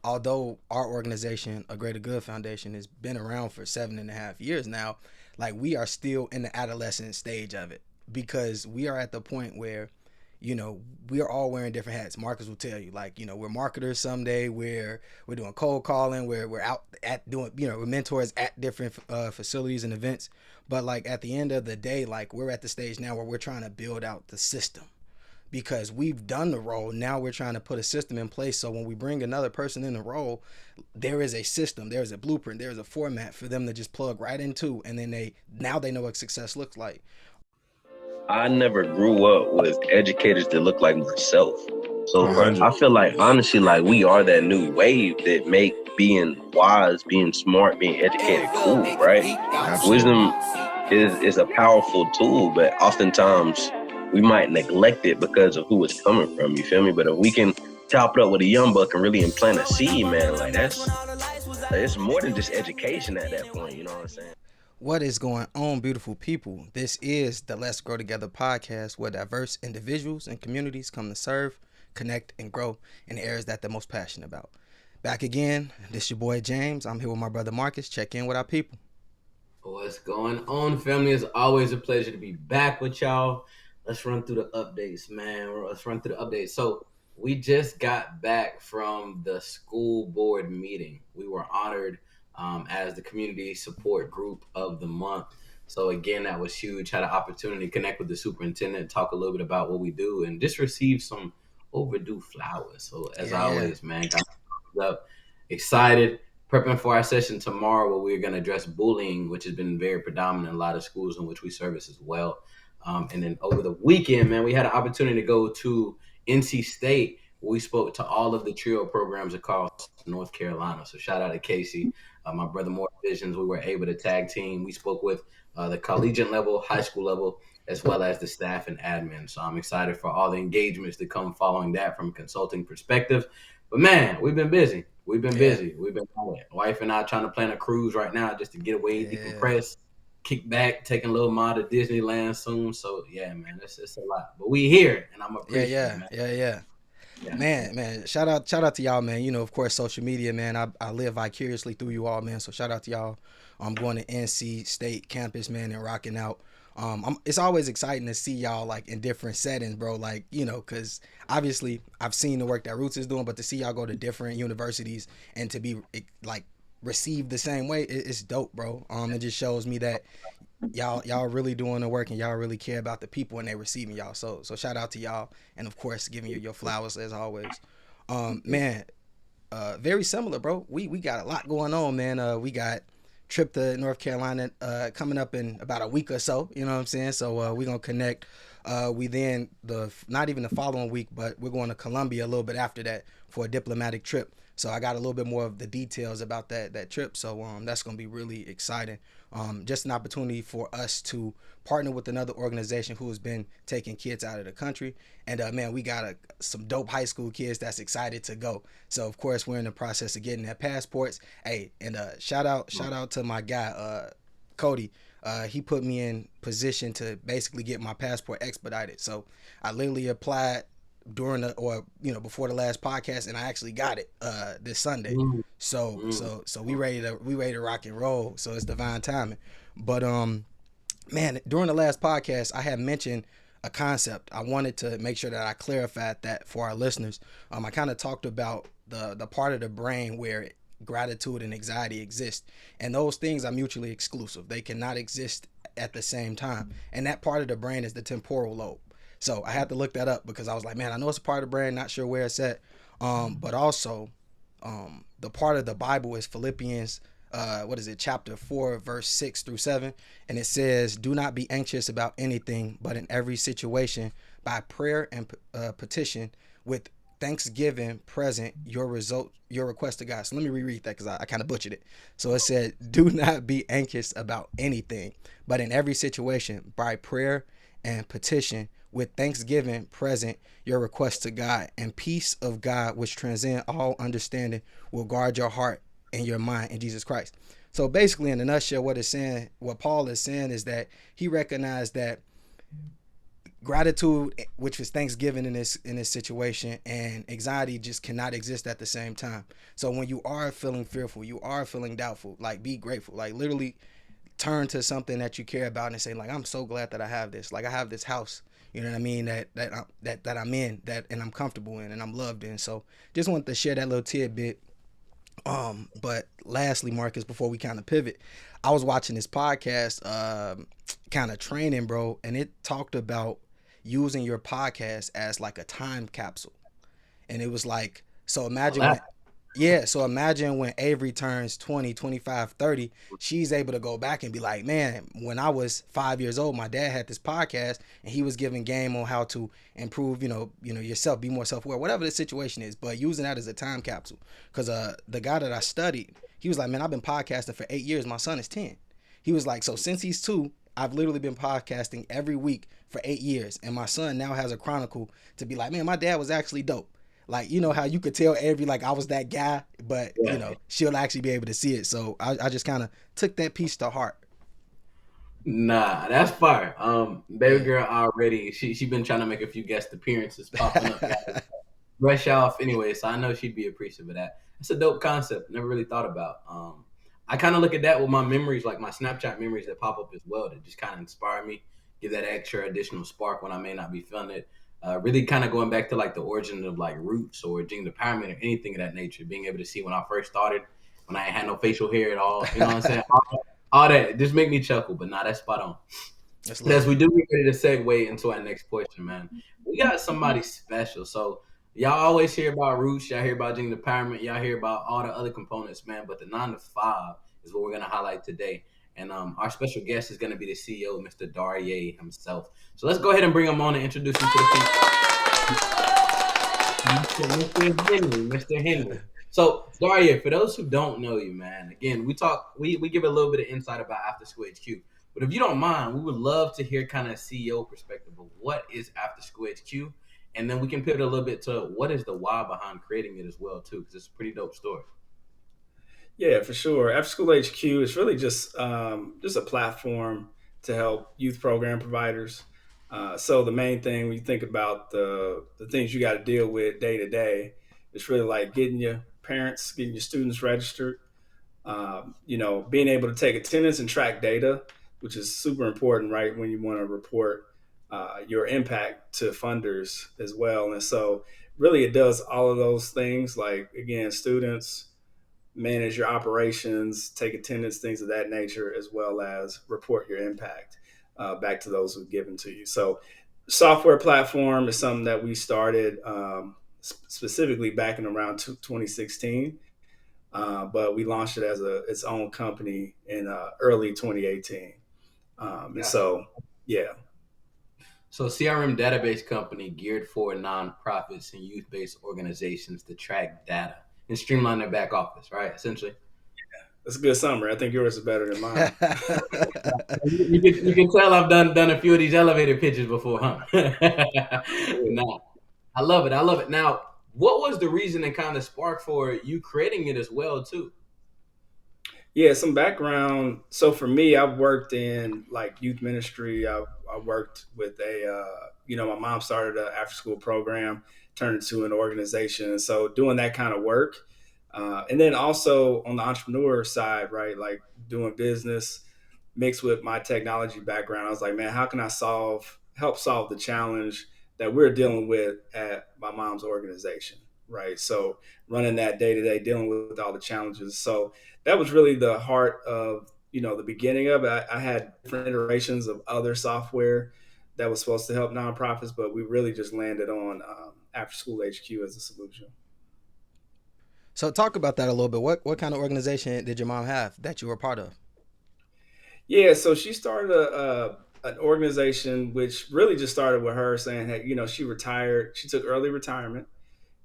although our organization, A Greater Good Foundation, has been around for 7.5 years now, like we are still in the adolescent stage of it because we are at the point where, we are all wearing different hats. Marcus will tell you, like, we're marketers someday, we're doing cold calling, we're out at doing, we're mentors at different facilities and events. But like at the end of the day, like we're at the stage now where we're trying to build out the system because we've done the role. Now we're trying to put a system in place so when we bring another person in the role, there is a system, there's a blueprint, there's a format for them to just plug right into, and then they know what success looks like. I never grew up with educators that look like myself. So 100. I feel like honestly, like we are that new wave that make being wise, being smart, being educated cool, right? Absolutely. Wisdom is a powerful tool, but oftentimes we might neglect it because of who it's coming from. You feel me? But if we can chop it up with a young buck and really implant a seed, man, like it's more than just education at that point. You know what I'm saying? What is going on, beautiful people? This is the Let's Grow Together podcast where diverse individuals and communities come to serve, connect, and grow in the areas that they're most passionate about. Back again, this your boy James. I'm here with my brother Marcus. Check in with our people. What's going on, family? It's always a pleasure to be back with y'all. Let's run through the updates, man. Let's run through the updates. So we just got back from the school board meeting. We were honored as the community support group of the month. So again, that was huge. Had an opportunity to connect with the superintendent, talk a little bit about what we do, and just receive some overdue flowers. So as always, man, got up, excited, prepping for our session tomorrow where we're going to address bullying, which has been very predominant in a lot of schools in which we service as well. And then over the weekend, man, we had an opportunity to go to NC State. We spoke to all of the trio programs across North Carolina. So shout out to Casey, my brother More Visions. We were able to tag team. We spoke with the collegiate level, high school level, as well as the staff and admin. So I'm excited for all the engagements that come following that from a consulting perspective. But man, we've been busy. We've been busy. We've been wife and I trying to plan a cruise right now just to get away, decompress, kick back, taking a little mod to Disneyland soon. So yeah, man, it's a lot. But we here, and I'm appreciative, man. Yeah. Man, shout out to y'all, man. Of course, social media, man. I live vicariously through you all, man. So shout out to y'all. I'm going to NC State campus, man, and rocking out. It's always exciting to see y'all like in different settings, bro. Like, because obviously I've seen the work that Roots is doing, but to see y'all go to different universities and to be like received the same way, it's dope, bro. It just shows me that y'all really doing the work and y'all really care about the people and they receiving y'all. So shout out to y'all, and of course giving you your flowers as always. Man, very similar, bro. We got a lot going on, man. We got trip to North Carolina coming up in about a week or so. You know what I'm saying? So we're gonna connect. We then not even the following week, but we're going to Colombia a little bit after that for a diplomatic trip. So I got a little bit more of the details about that trip. So that's gonna be really exciting. Just an opportunity for us to partner with another organization who has been taking kids out of the country. And man, we got some dope high school kids that's excited to go. So of course we're in the process of getting their passports. Hey, and shout out to my guy Cody. He put me in position to basically get my passport expedited. So I literally applied before the last podcast, and I actually got it this Sunday. So we ready to rock and roll. So it's divine timing. But man, during the last podcast I had mentioned a concept. I wanted to make sure that I clarified that for our listeners. I kind of talked about the part of the brain where gratitude and anxiety exist, and those things are mutually exclusive. They cannot exist at the same time, and that part of the brain is the temporal lobe. So I had to look that up because I was like, man, I know it's a part of the brain, not sure where it's at. But also, the part of the Bible is Philippians, chapter 4, verse 6 through 7. And it says, do not be anxious about anything, but in every situation, by prayer and petition, with thanksgiving, present your request to God. So let me reread that because I kind of butchered it. So it said, do not be anxious about anything, but in every situation, by prayer and petition, with thanksgiving, present your request to God, and peace of God, which transcends all understanding, will guard your heart and your mind in Jesus Christ. So basically, in a nutshell, what Paul is saying is that he recognized that gratitude, which was Thanksgiving in this situation, and anxiety just cannot exist at the same time. So when you are feeling fearful, you are feeling doubtful, like be grateful, like literally turn to something that you care about and say like, I'm so glad that I have this, like I have this house, you know what I mean, that I'm in, that and I'm comfortable in and I'm loved in. So just wanted to share that little tidbit. But lastly, Marcus, before we kind of pivot, I was watching this podcast, kind of training, bro, and it talked about using your podcast as like a time capsule. And it was like, so I imagine laugh. when, yeah, so imagine when Avery turns 20, 25, 30, she's able to go back and be like, man, when I was 5 years old, my dad had this podcast and he was giving game on how to improve, yourself, be more self-aware, whatever the situation is, but using that as a time capsule. Cause the guy that I studied, he was like, man, I've been podcasting for 8 years. My son is 10. He was like, so since he's 2, I've literally been podcasting every week for 8 years. And my son now has a chronicle to be like, man, my dad was actually dope. Like, you know how you could tell Avery like I was that guy, but Yeah. she'll actually be able to see it. So I just kind of took that piece to heart. Nah, that's fire. Baby Yeah. girl already she been trying to make a few guest appearances popping up. Brush off anyway, so I know she'd be appreciative of that. It's a dope concept. Never really thought about. I kind of look at that with my memories, like my Snapchat memories that pop up as well, that just kind of inspire me, give that extra additional spark when I may not be feeling it. Really kind of going back to like the origin of like roots or Jing the Pyramid or anything of that nature, being able to see when I first started, when I ain't had no facial hair at all. You know what I'm saying? All that just make me chuckle, but nah, that's spot on. That's As love. we do get ready to segue into our next question, man, we got somebody special. So y'all always hear about roots, y'all hear about Jing the Pyramid, y'all hear about all the other components, man. But the 9 to 5 is what we're gonna highlight today. And our special guest is gonna be the CEO, Mr. Darye himself. So let's go ahead and bring him on and introduce him to the people. Mr. Henry, Mr. Henry. So Darye, for those who don't know you, man, again, we give a little bit of insight about After School HQ. But if you don't mind, we would love to hear kind of CEO perspective of what is After School HQ, and then we can pivot a little bit to what is the why behind creating it as well too, because it's a pretty dope story. Yeah, for sure. After School HQ is really just a platform to help youth program providers. So the main thing when you think about the things you got to deal with day to day, it's really like getting your parents, getting your students registered, being able to take attendance and track data, which is super important, right? When you want to report your impact to funders as well. And so, really, it does all of those things. Like again, students manage your operations, take attendance, things of that nature, as well as report your impact back to those who've given to you. So, software platform is something that we started specifically back in around 2016. But we launched it as its own company in early 2018. And Yeah. so, yeah, So CRM database company geared for nonprofits and youth-based organizations to track data and streamline their back office, right? Essentially. that's a good summary. I think yours is better than mine. You can tell I've done a few of these elevator pitches before, huh? Nah, I love it. I love it. Now, what was the reason and kind of spark for you creating it as well too? Yeah, some background. So for me, I've worked in like youth ministry. I worked with my mom started an after school program, turned it into an organization. And so doing that kind of work. And then also on the entrepreneur side, right? Like doing business mixed with my technology background. I was like, man, how can I help solve the challenge that we're dealing with at my mom's organization? Right. So running that day to day, dealing with all the challenges. So that was really the heart of the beginning of it. I had different iterations of other software that was supposed to help nonprofits, but we really just landed on After School HQ as a solution. So talk about that a little bit. What kind of organization did your mom have that you were part of? Yeah, so she started an organization which really just started with her saying, hey, she retired, she took early retirement,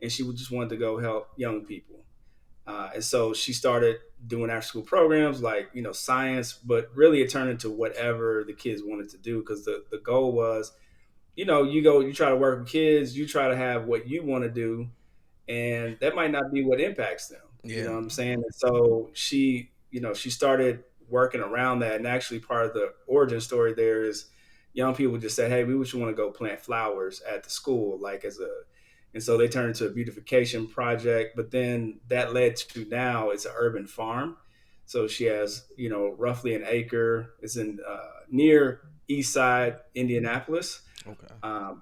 and she just wanted to go help young people. And so she started doing after school programs like, science, but really it turned into whatever the kids wanted to do because the goal was, you try to work with kids, you try to have what you want to do, and that might not be what impacts them. You know Yeah. what I'm saying? And so she started working around that. And actually part of the origin story there is, young people just said, "Hey, we just want to go plant flowers at the school," like as a, and so they turned into a beautification project. But then that led to now it's an urban farm. So she has, roughly an acre. It's in near East Side Indianapolis, Okay.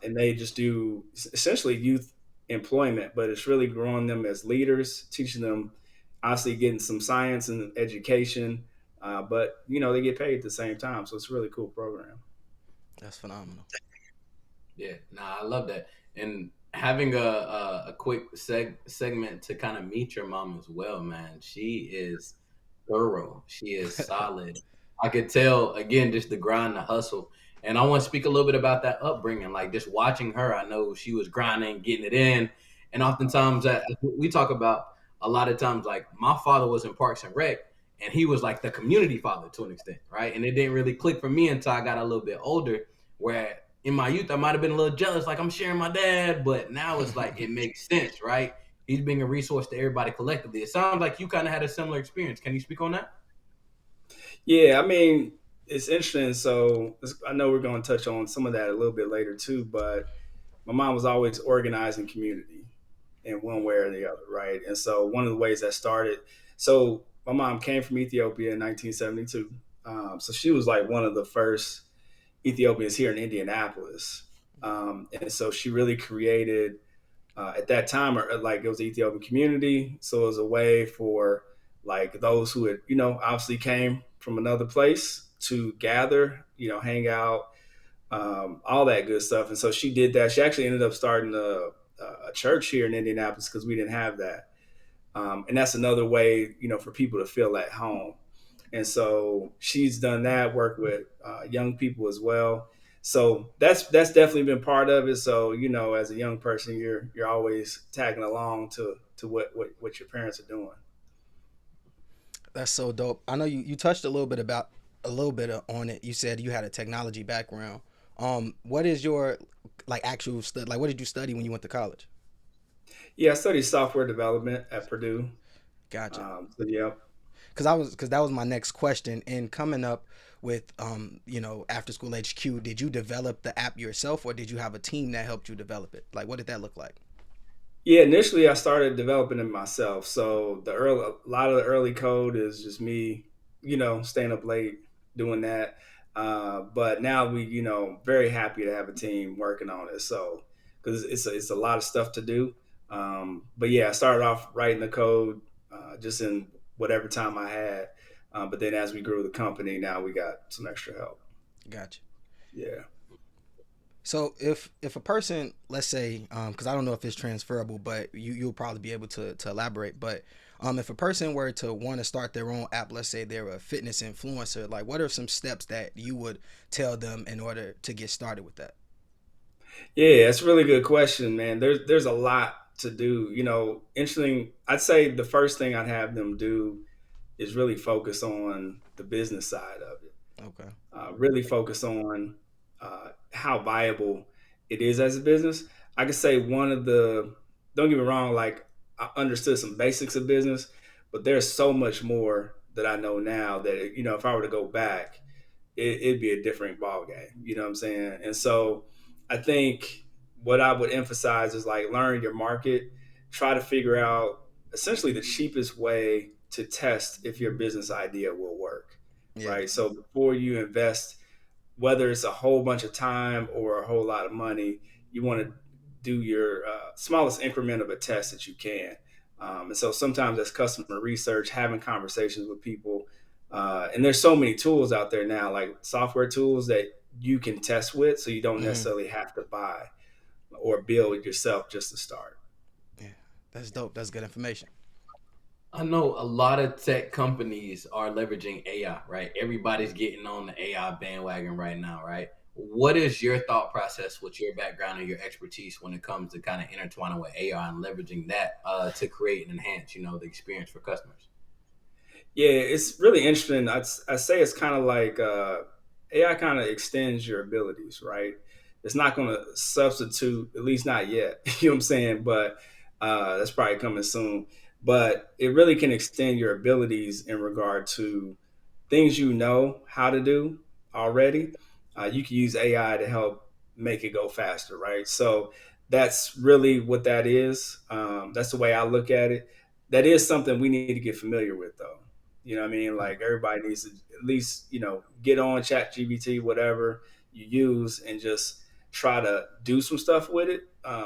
and they just do essentially youth employment, but it's really growing them as leaders, teaching them, obviously getting some science and education, but they get paid at the same time, so it's a really cool program. That's phenomenal. Yeah, nah, I love that. And having a quick segment to kind of meet your mom as well, man. She is thorough. She is solid. I could tell again just the grind, the hustle. And I want to speak a little bit about that upbringing. Like just watching her, I know she was grinding, getting it in. And oftentimes, as we talk about a lot of times, like my father was in Parks and Rec, and he was like the community father to an extent, right? And it didn't really click for me until I got a little bit older, where in my youth I might have been a little jealous, like I'm sharing my dad, but now it's like it makes sense, right? He's being a resource to everybody collectively. It sounds like you kind of had a similar experience. Can you speak on that? Yeah, I mean, it's interesting. So I know we're going to touch on some of that a little bit later too, but my mom was always organizing community in one way or the other, right? And so one of the ways that started, so my mom came from Ethiopia in 1972. So she was like one of the first Ethiopians here in Indianapolis. And so she really created, at that time, like it was the Ethiopian community. So it was a way for like those who had, obviously came from another place to gather, hang out, all that good stuff. And so she did that. She actually ended up starting a church here in Indianapolis because we didn't have that. And that's another way, for people to feel at home. And so she's done that, work with young people as well. So that's definitely been part of it. So as a young person, you're always tagging along to what your parents are doing. That's so dope. I know you touched a little bit on it. You said you had a technology background. What is your like actual like what did you study when you went to college? Yeah, I studied software development at Purdue. Gotcha. So yeah. Because that was my next question. And coming up with after school HQ, did you develop the app yourself or did you have a team that helped you develop it? Like, what did that look like? Yeah, initially I started developing it myself. So a lot of the early code is just me, staying up late doing that. But now we, very happy to have a team working on it. So because it's a lot of stuff to do. But yeah, I started off writing the code just in whatever time I had. But then as we grew the company, now we got some extra help. Gotcha. Yeah. So if a person, let's say, because I don't know if it's transferable, but you'll probably be able to elaborate. But if a person were to want to start their own app, let's say they're a fitness influencer, like what are some steps that you would tell them in order to get started with that? Yeah, that's a really good question, man. There's a lot to do. Interesting. I'd say the first thing I'd have them do is really focus on the business side of it. Okay. Really focus on how viable it is as a business. I could say one of the, don't get me wrong, like I understood some basics of business, but there's so much more that I know now that, if I were to go back, it'd be a different ball game. You know what I'm saying? And so I think what I would emphasize is like learn your market, try to figure out essentially the cheapest way to test if your business idea will work, Yeah. right? So before you invest, whether it's a whole bunch of time or a whole lot of money, you want to do your smallest increment of a test that you can. And so sometimes that's customer research, having conversations with people. And there's so many tools out there now, like software tools that you can test with, so you don't Hmm. necessarily have to buy or build yourself just to start. Yeah. That's dope. That's good information. I know a lot of tech companies are leveraging AI, right? Everybody's getting on the AI bandwagon right now, right? What is your thought process with your background and your expertise when it comes to kind of intertwining with AI and leveraging that to create and enhance, the experience for customers? Yeah, it's really interesting. I say it's kind of like AI kind of extends your abilities, right? It's not going to substitute, at least not yet. You know what I'm saying? But that's probably coming soon. But it really can extend your abilities in regard to things you know how to do already. you can use AI to help make it go faster, right? So that's really what that is. That's the way I look at it. That is something we need to get familiar with, though. You know what I mean? Like everybody needs to at least, get on Chat GBT, whatever you use, and just try to do some stuff with it,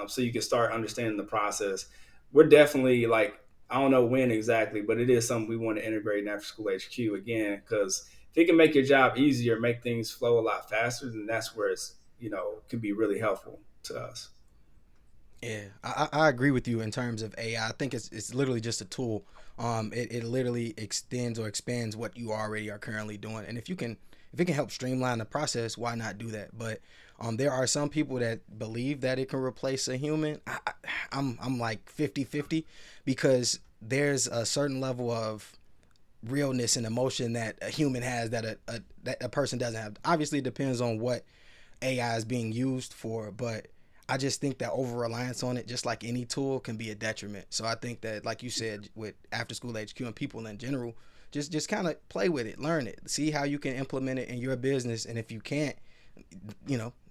so you can start understanding the process. We're definitely like, I don't know when exactly, but it is something we want to integrate in After School HQ again, because if it can make your job easier, make things flow a lot faster, then that's where it's, could be really helpful to us. Yeah, I agree with you in terms of AI. I think it's literally just a tool. It literally extends or expands what you already are currently doing. And if it can help streamline the process, why not do that? But there are some people that believe that it can replace a human. I'm like 50-50 because there's a certain level of realness and emotion that a human has that a person doesn't have. Obviously, it depends on what AI is being used for, but I just think that over reliance on it, just like any tool, can be a detriment. So I think that, like you said, with After School HQ and people in general, just kind of play with it, learn it, see how you can implement it in your business, and if you can't,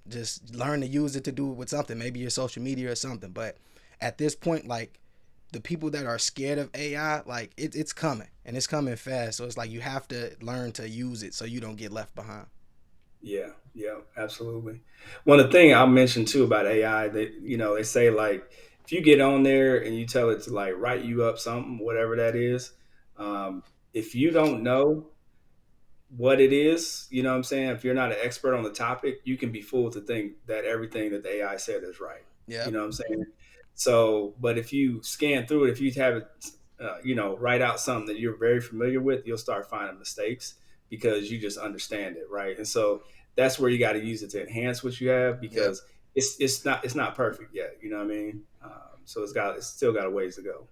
just learn to use it to do it with something, maybe your social media or something. But at this point, like the people that are scared of AI, like it's coming and it's coming fast. So it's like you have to learn to use it so you don't get left behind. Yeah, yeah, absolutely. One of the thing I'll mention too about AI, that they say, like, if you get on there and you tell it to like write you up something, whatever that is, if you don't know what it is, you know what I'm saying? If you're not an expert on the topic, you can be fooled to think that everything that the AI said is right. You Yep. know what I'm saying? So, but if you scan through it, if you have it, write out something that you're very familiar with, you'll start finding mistakes because you just understand it, right? And so that's where you got to use it to enhance what you have, Yep. because it's not perfect yet. You know what I mean? So it's still got a ways to go.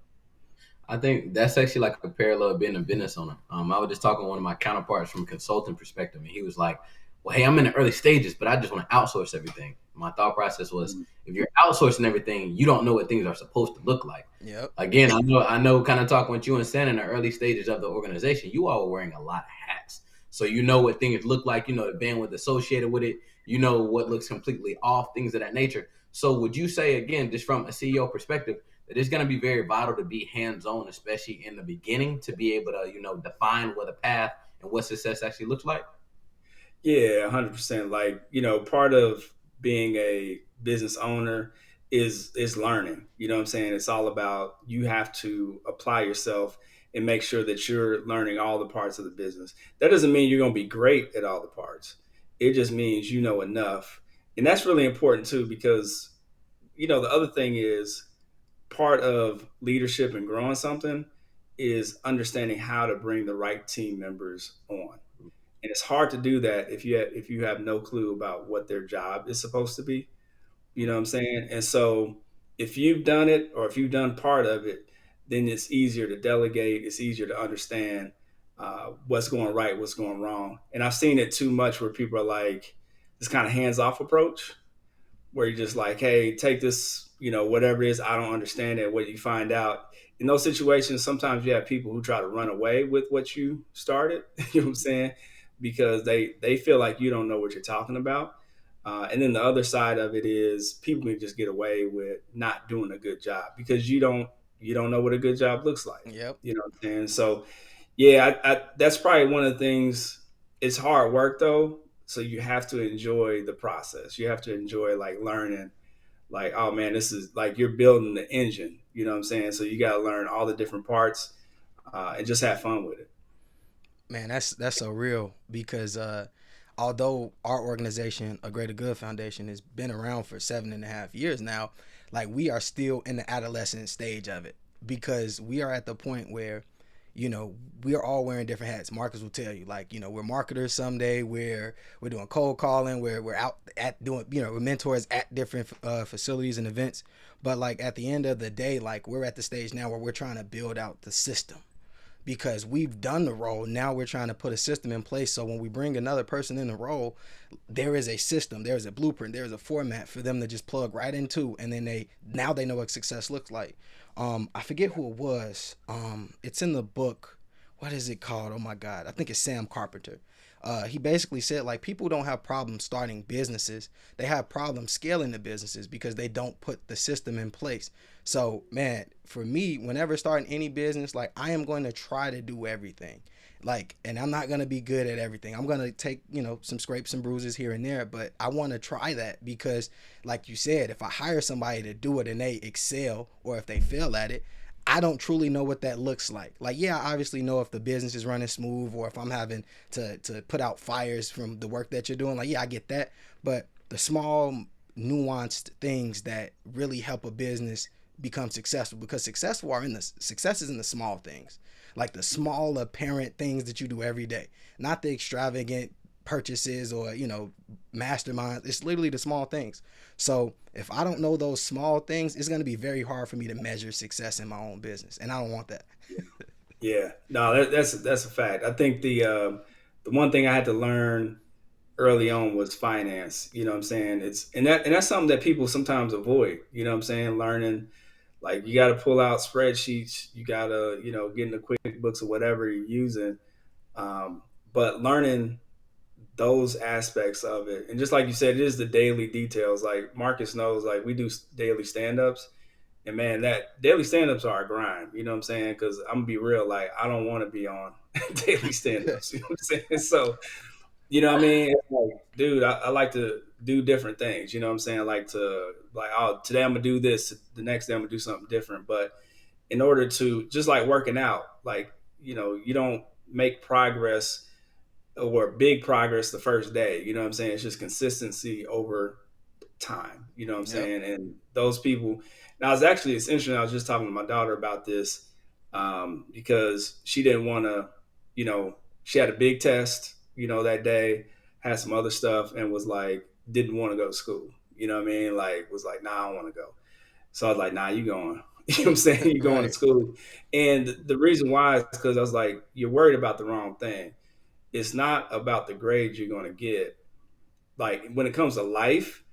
I think that's actually like a parallel of being a business owner. I was just talking to one of my counterparts from a consulting perspective, and he was like, "Well, hey, I'm in the early stages, but I just want to outsource everything." My thought process was, if you're outsourcing everything, you don't know what things are supposed to look like. Yep. Again, I know, kind of talking with you and Sam in the early stages of the organization, you all were wearing a lot of hats, so you know what things look like, you know the bandwidth associated with it, you know what looks completely off, things of that nature. So, would you say again, just from a CEO perspective, that it's going to be very vital to be hands-on, especially in the beginning, to be able to, define what a path and what success actually looks like? Yeah, 100%. Like, part of being a business owner is learning. You know what I'm saying? It's all about, you have to apply yourself and make sure that you're learning all the parts of the business. That doesn't mean you're going to be great at all the parts. It just means you know enough. And that's really important too, because the other thing is, part of leadership and growing something is understanding how to bring the right team members on. And it's hard to do that if you have no clue about what their job is supposed to be. You know what I'm saying? And so if you've done it, or if you've done part of it, then it's easier to delegate. It's easier to understand what's going right, what's going wrong. And I've seen it too much where people are like, this kind of hands off approach, where you're just like, hey, take this, whatever it is, I don't understand it. What you find out in those situations, sometimes you have people who try to run away with what you started. You know what I'm saying? Because they feel like you don't know what you're talking about. And then the other side of it is, people can just get away with not doing a good job because you don't know what a good job looks like. Yep. You know what I'm saying? So yeah, that's probably one of the things. It's hard work though, so you have to enjoy the process. You have to enjoy like learning. Like, oh man, this is like you're building the engine. You know what I'm saying? So you got to learn all the different parts, and just have fun with it. Man, that's so real because although our organization, A Greater Good Foundation, has been around for 7.5 years now, like we are still in the adolescent stage of it because we are at the point where, we are all wearing different hats. Marcus will tell you, like, we're marketers someday, we're doing cold calling, we're out at doing, we're mentors at different facilities and events. But like at the end of the day, like we're at the stage now where we're trying to build out the system because we've done the role. Now we're trying to put a system in place so when we bring another person in the role, there is a system, there is a blueprint, there is a format for them to just plug right into, and then they know what success looks like. I forget who it was. It's in the book what is it called? Oh my God, I think it's Sam Carpenter. He basically said like people don't have problems starting businesses; they have problems scaling the businesses because they don't put the system in place. So man, for me, whenever starting any business, like I am going to try to do everything. Like, and I'm not gonna be good at everything. I'm gonna take, some scrapes and bruises here and there, but I want to try that because, like you said, if I hire somebody to do it and they excel, or if they fail at it, I don't truly know what that looks like. Like, yeah, I obviously know if the business is running smooth or if I'm having to put out fires from the work that you're doing. Like, yeah, I get that. But the small, nuanced things that really help a business become successful, because success is in the small things, like the small apparent things that you do every day, not the extravagant purchases or masterminds. It's literally the small things. So if I don't know those small things, it's going to be very hard for me to measure success in my own business, and I don't want that. Yeah, no, that's a fact. I think the one thing I had to learn early on was finance. You know what I'm saying? That's something that people sometimes avoid. You know what I'm saying? Learning, like, you got to pull out spreadsheets. You got to get in the QuickBooks or whatever you're using. But learning those aspects of it, and just like you said, it is the daily details. Like Marcus knows, like we do daily stand-ups. And man, that daily stand-ups are a grind. You know what I'm saying? Because I'm gonna be real, like I don't want to be on daily stand-ups. You know what I'm saying? So, what I mean? It's like, dude, I like to do different things. You know what I'm saying? I like to, like, oh, today I'm gonna do this. The next day I'm gonna do something different. But in order to, just like working out, like, you don't make progress or big progress the first day. You know what I'm saying? It's just consistency over time. You know what I'm Yep. saying? And those people. Now, it's interesting. I was just talking to my daughter about this because she didn't want to, she had a big test, that day, had some other stuff, and was like, didn't want to go to school. You know what I mean? Like, was like, nah, I don't want to go. So I was like, nah, you going. You know what I'm saying? You going to Right. school. And the reason why is because I was like, you're worried about the wrong thing. It's not about the grades you're going to get. Like, when it comes to life,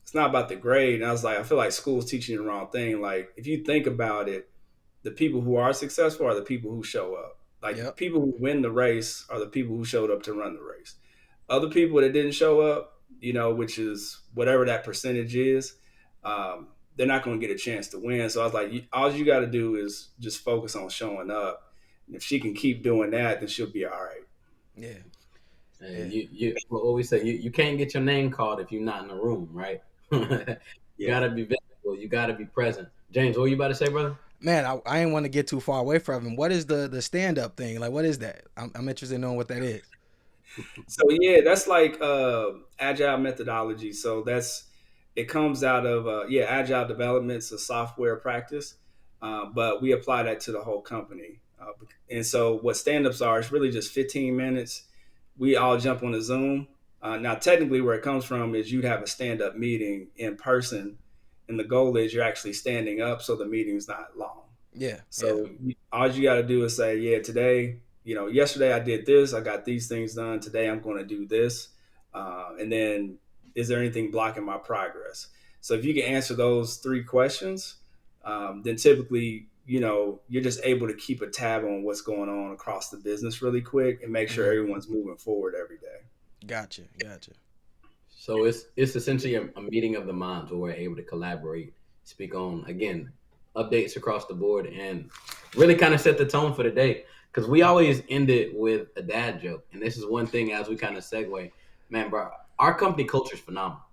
it's not about the grade. And I was like, I feel like school's teaching you the wrong thing. Like, if you think about it, the people who are successful are the people who show up. Like, the Yep. people who win the race are the people who showed up to run the race. Other people that didn't show up, which is whatever that percentage is, they're not going to get a chance to win. So I was like, all you got to do is just focus on showing up. And if she can keep doing that, then she'll be all right. Yeah. And Yeah. you what we say, you can't get your name called if you're not in the room, right? You Yeah. gotta be visible, you gotta be present. James, what you about to say, brother? Man, I ain't want to get too far away from him. What is the stand up thing? Like, what is that? I'm interested in knowing what that is. So yeah, that's like agile methodology. So it comes out of agile development's a software practice, but we apply that to the whole company. And so what stand-ups are is really just 15 minutes. We all jump on a Zoom. Now, technically, where it comes from is you'd have a stand-up meeting in person, and the goal is you're actually standing up, so the meeting's not long. Yeah. Yeah. So all you got to do is say, yeah, today, yesterday I did this, I got these things done. Today I'm going to do this. And then is there anything blocking my progress? So if you can answer those three questions, then typically, you're just able to keep a tab on what's going on across the business really quick and make sure Hmm. everyone's moving forward every day. Gotcha. Gotcha. So it's essentially a meeting of the minds where we're able to collaborate, speak on, again, updates across the board, and really kind of set the tone for the day. Because we always end it with a dad joke, and this is one thing as we kind of segue. Man, bro, our company culture is phenomenal,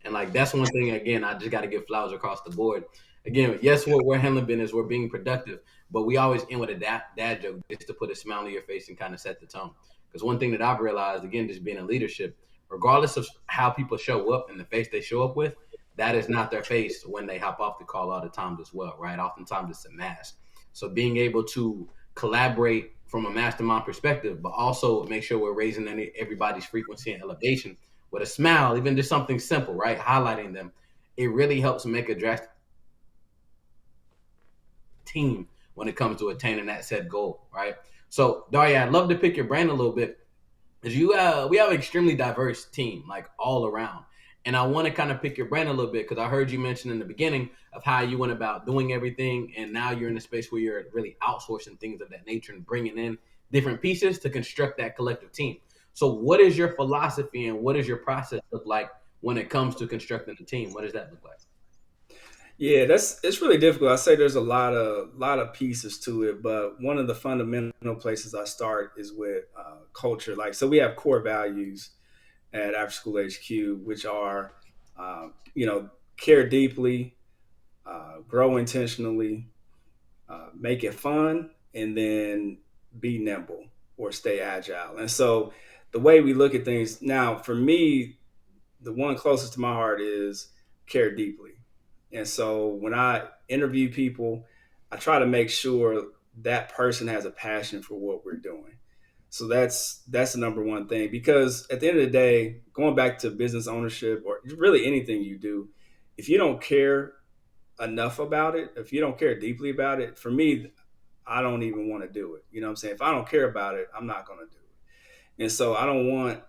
and like that's one thing. Again, I just got to give flowers across the board. Again, yes, we're handling business, we're being productive, but we always end with a dad joke just to put a smile on your face and kind of set the tone. Because one thing that I've realized, again, just being in leadership, regardless of how people show up and the face they show up with, that is not their face when they hop off the call all the times as well, right? Oftentimes it's a mask. So being able to collaborate from a mastermind perspective, but also make sure we're raising everybody's frequency and elevation with a smile, even just something simple, right? Highlighting them. It really helps make a drastic team when it comes to attaining that set goal, right? So, Darya, I'd love to pick your brain a little bit. Because we have an extremely diverse team, like all around. And I want to kind of pick your brain a little bit because I heard you mention in the beginning of how you went about doing everything, and now you're in a space where you're really outsourcing things of that nature and bringing in different pieces to construct that collective team. So, what is your philosophy and what does your process look like when it comes to constructing a team? What does that look like? Yeah, that's it's really difficult. I say there's a lot of pieces to it, but one of the fundamental places I start is with culture. Like, so we have core values at After School HQ, which are, care deeply, grow intentionally, make it fun, and then be nimble or stay agile. And so the way we look at things now, for me, the one closest to my heart is care deeply. And so when I interview people, I try to make sure that person has a passion for what we're doing. So that's the number one thing, because at the end of the day, going back to business ownership or really anything you do, if you don't care enough about it, if you don't care deeply about it, for me, I don't even want to do it. You know what I'm saying? If I don't care about it, I'm not going to do it. And so I don't want,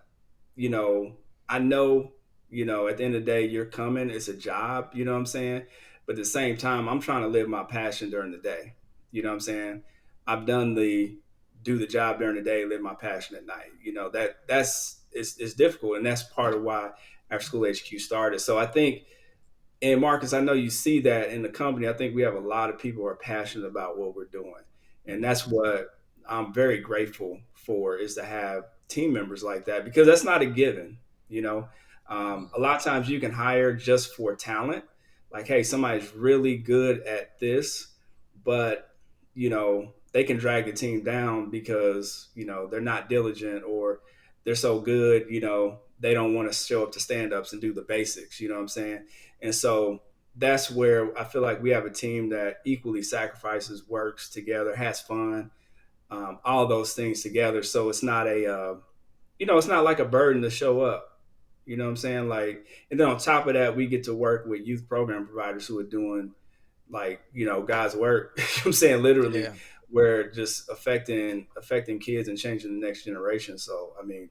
you know, I know, at the end of the day, you're coming. It's a job, you know what I'm saying? But at the same time, I'm trying to live my passion during the day. You know what I'm saying? I've done the do the job during the day, live my passion at night. That's it's difficult. And that's part of why After School HQ started. So I think, and Marcus, I know you see that in the company. I think we have a lot of people who are passionate about what we're doing. And that's what I'm very grateful for, is to have team members like that, because that's not a given. You know, a lot of times you can hire just for talent. Like, hey, somebody's really good at this, but, they can drag the team down because, they're not diligent, or they're so good, they don't want to show up to stand ups and do the basics. You know what I'm saying? And so that's where I feel like we have a team that equally sacrifices, works together, has fun, all those things together. So it's not it's not like a burden to show up. You know what I'm saying? Like, and then on top of that, we get to work with youth program providers who are doing, like, God's work. You know what I'm saying? Literally, Yeah. where just affecting kids and changing the next generation. So, I mean,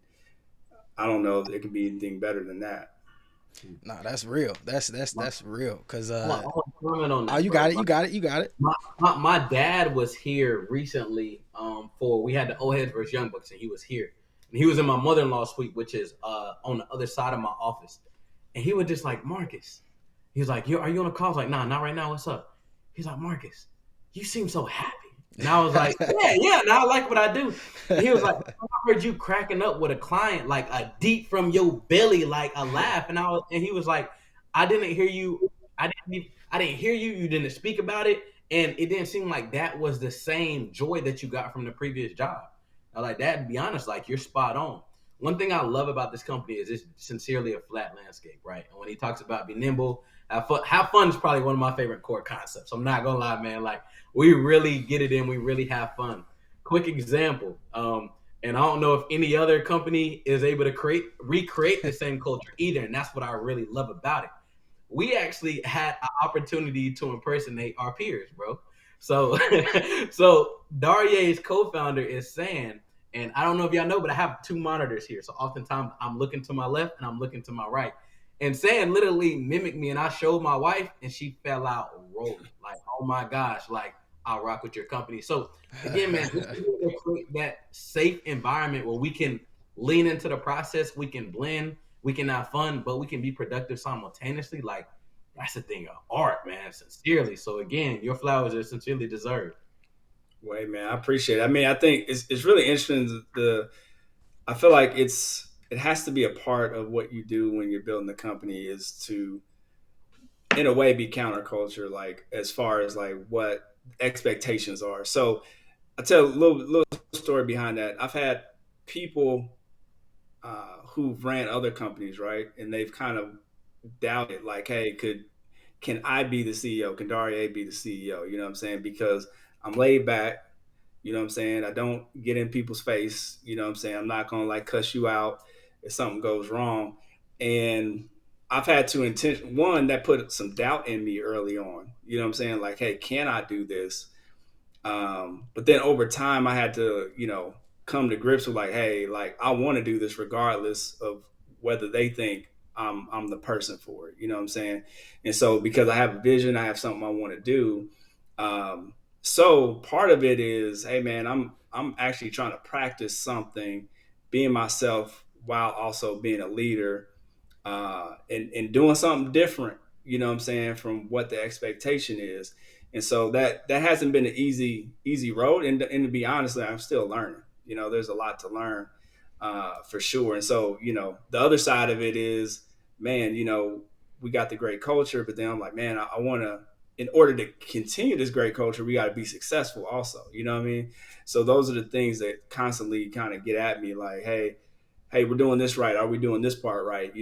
I don't know if it could be anything better than that. Nah, that's real. That's that's My, that's real. Cause I want to comment on oh, that, you bro. got it. You got it. You got it. My dad was here recently for we had the old heads versus young bucks, and he was here, and he was in my mother-in-law's suite, which is on the other side of my office, and he was just like, Marcus, he was like, are you on a call? I was like, nah, not right now, what's up? He's like, Marcus, you seem so happy. And I was like, yeah, now I like what I do. And he was like, I heard you cracking up with a client, like a deep from your belly, like a laugh. And he was like, I didn't hear you. I didn't hear you. You didn't speak about it. And it didn't seem like that was the same joy that you got from the previous job. I was like, that, to be honest, like, you're spot on. One thing I love about this company is it's sincerely a flat landscape, right? And when he talks about be nimble, have fun is probably one of my favorite core concepts. I'm not gonna lie, man. Like, we really get it in, we really have fun. Quick example, and I don't know if any other company is able to recreate the same culture either, and that's what I really love about it. We actually had an opportunity to impersonate our peers, bro. So, so Darye's co-founder is saying, and I don't know if y'all know, but I have two monitors here. So oftentimes I'm looking to my left and I'm looking to my right. And Sam literally mimicked me, and I showed my wife, and she fell out rolling. Like, oh my gosh, like, I'll rock with your company. So again, man, this is to create that safe environment where we can lean into the process, we can blend, we can have fun, but we can be productive simultaneously. Like, that's a thing of art, man. Sincerely. So again, your flowers are sincerely deserved. Wait, man, I appreciate it. I mean, I think it's really interesting. I feel like it has to be a part of what you do when you're building the company, is to, in a way, be counterculture, like, as far as like what expectations are. So I tell a little story behind that. I've had people who've ran other companies, right, and they've kind of doubted, like, hey, can I be the CEO? Can Darye be the CEO? You know what I'm saying? Because I'm laid back. You know what I'm saying? I don't get in people's face. You know what I'm saying? I'm not gonna, like, cuss you out if something goes wrong. And I've had to one that put some doubt in me early on. You know what I'm saying? Like, hey, can I do this? But then over time, I had to, come to grips with, like, hey, like, I want to do this regardless of whether they think I'm the person for it. You know what I'm saying? And so, because I have a vision, I have something I want to do. So part of it is, hey, man, I'm actually trying to practice something, being myself while also being a leader, and doing something different. You know what I'm saying, from what the expectation is. And so that hasn't been an easy road. And to be honest, I'm still learning. There's a lot to learn, for sure. And so the other side of it is, man, we got the great culture, but then I'm like, man, I want to. In order to continue this great culture, we got to be successful also. You know what I mean? So those are the things that constantly kind of get at me, like, hey, we're doing this right. Are we doing this part right?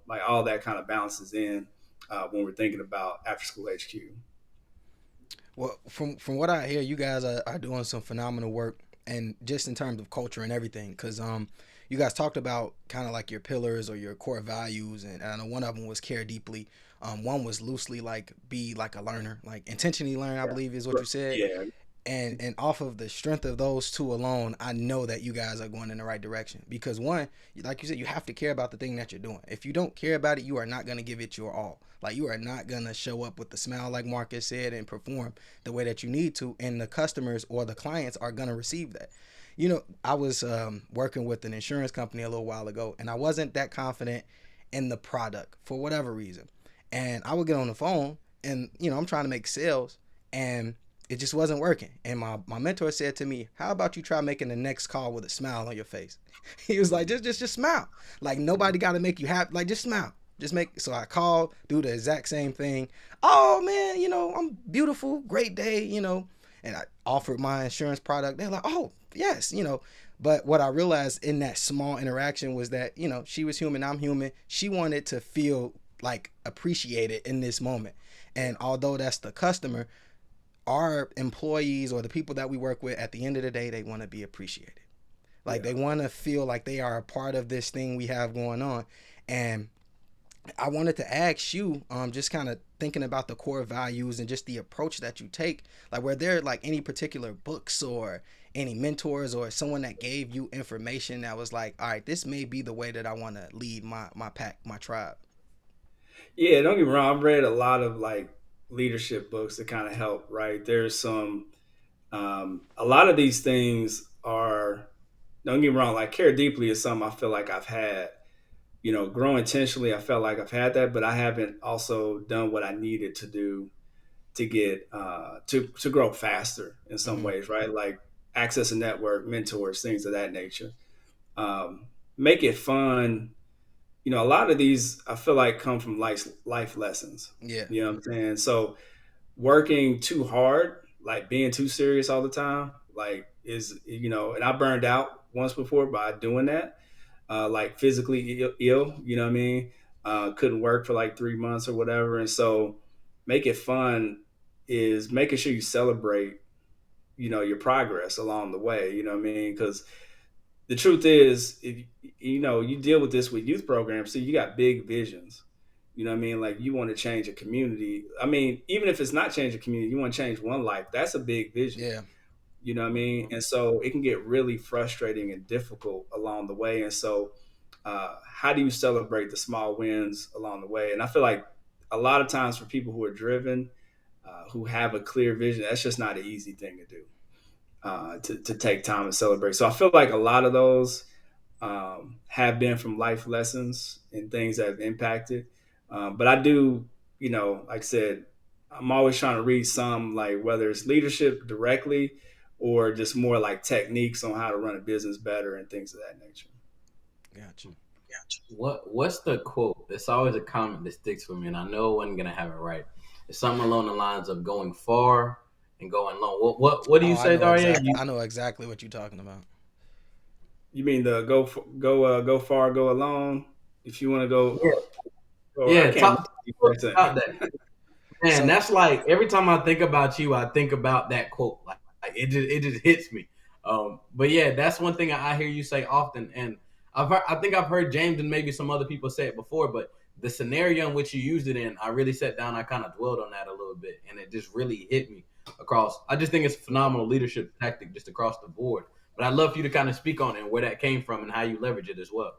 Like all that kind of balances in, when we're thinking about after school HQ. Well, from what I hear, you guys are doing some phenomenal work, and just in terms of culture and everything, because you guys talked about kind of like your pillars or your core values, and I know one of them was care deeply. One was loosely like be like a learner, like intentionally learn, I believe is what you said. Yeah, And off of the strength of those two alone, I know that you guys are going in the right direction, because one, like you said, you have to care about the thing that you're doing. If you don't care about it, you are not going to give it your all. Like, you are not going to show up with the smile, like Marcus said, and perform the way that you need to, and the customers or the clients are going to receive that. I was working with an insurance company a little while ago, and I wasn't that confident in the product for whatever reason. And I would get on the phone, and I'm trying to make sales, and it just wasn't working. And my mentor said to me, "How about you try making the next call with a smile on your face?" He was like, just smile. Like, nobody got to make you happy. Like, just smile. Just make. So I called, do the exact same thing. "Oh man, I'm beautiful, great day. And I offered my insurance product. They're like, "Oh yes." But what I realized in that small interaction was that she was human, I'm human. She wanted to feel like appreciated in this moment. And although that's the customer, our employees or the people that we work with, at the end of the day, they want to be appreciated. Like, yeah, they want to feel like they are a part of this thing we have going on. And I wanted to ask you, just kind of thinking about the core values and just the approach that you take. Like, were there like any particular books or any mentors or someone that gave you information that was like, all right, this may be the way that I want to lead my pack, my tribe? yeah. Don't get me wrong. I've read a lot of like leadership books that kind of help. Right, there's some. A lot of these things are. Don't get me wrong. Like, care deeply is something I feel like I've had. Grow intentionally. I felt like I've had that, but I haven't also done what I needed to do to get, to grow faster in some Mm-hmm. ways, right? Like access a network, mentors, things of that nature. Make it fun. A lot of these I feel like come from life lessons. Yeah. You know what I'm saying? So working too hard, like being too serious all the time, like is and I burned out once before by doing that, like physically ill. You know what I mean? Couldn't work for like 3 months or whatever. And so, make it fun is making sure you celebrate, your progress along the way. You know what I mean? Because the truth is, if you deal with this with youth programs, so you got big visions. You know what I mean? Like, you want to change a community. I mean, even if it's not change a community, you want to change one life. That's a big vision. Yeah. You know what I mean? And so it can get really frustrating and difficult along the way. And so, how do you celebrate the small wins along the way? And I feel like a lot of times for people who are driven, who have a clear vision, that's just not an easy thing to do, to take time and celebrate. So I feel like a lot of those, have been from life lessons and things that have impacted. But I do, like I said, I'm always trying to read some, like whether it's leadership directly or just more like techniques on how to run a business better and things of that nature. Gotcha. What's the quote? It's always a comment that sticks with me, and I know I wasn't gonna have it right. It's something along the lines of going far and going long. What do Oh, you I say, know Darye? exactly. I know exactly what you're talking about. You mean the go far, go alone? If you want to Yeah, go, I yeah. can't Talk remember about that. Man, So, that's like every time I think about you, I think about that quote. Like it just hits me. But yeah, that's one thing I hear you say often, and I think I've heard James and maybe some other people say it before. But the scenario in which you used it in, I really sat down. I kind of dwelled on that a little bit, and it just really hit me across. I just think it's a phenomenal leadership tactic just across the board. But I'd love for you to kind of speak on it and where that came from and how you leverage it as well.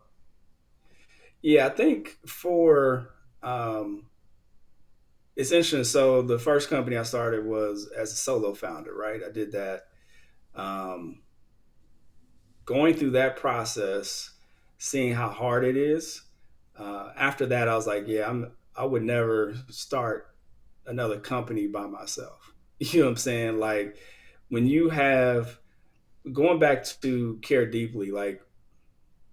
Yeah, I think for, it's interesting. So the first company I started was as a solo founder, right? I did that. Um, going through that process, seeing how hard it is. After that, I was like, yeah, I would never start another company by myself. You know what I'm saying? Like when you have going back to care deeply, like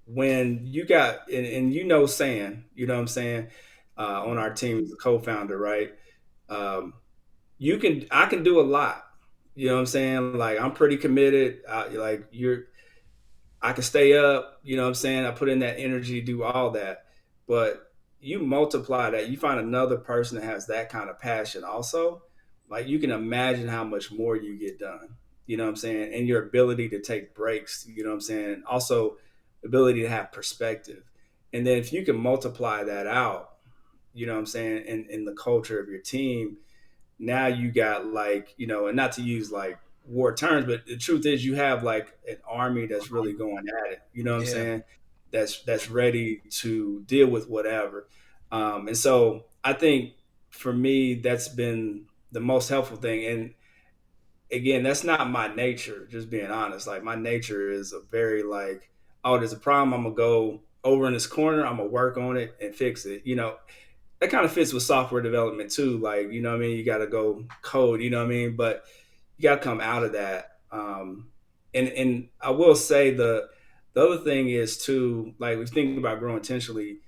when you got and you know Sam, you know what I'm saying, on our team, the co-founder, right? Um, I can do a lot. You know what I'm saying? Like I'm pretty committed. Like I can stay up, you know what I'm saying? I put in that energy, do all that. But you multiply that, you find another person that has that kind of passion also. Like you can imagine how much more you get done. You know what I'm saying? And your ability to take breaks, you know what I'm saying? Also ability to have perspective. And then if you can multiply that out, you know what I'm saying, in the culture of your team, now you got like, you know, and not to use like war terms, but the truth is you have like an army that's really going at it. You know what I'm Yeah. saying? That's ready to deal with whatever. And so I think for me that's been the most helpful thing. And again, that's not my nature. Just being honest, like my nature is a very like, oh, there's a problem. I'm gonna go over in this corner. I'm gonna work on it and fix it. You know, that kind of fits with software development too. Like, you know what I mean? You got to go code, you know what I mean? But you got to come out of that. And I will say the other thing is too, like we think about growing intentionally.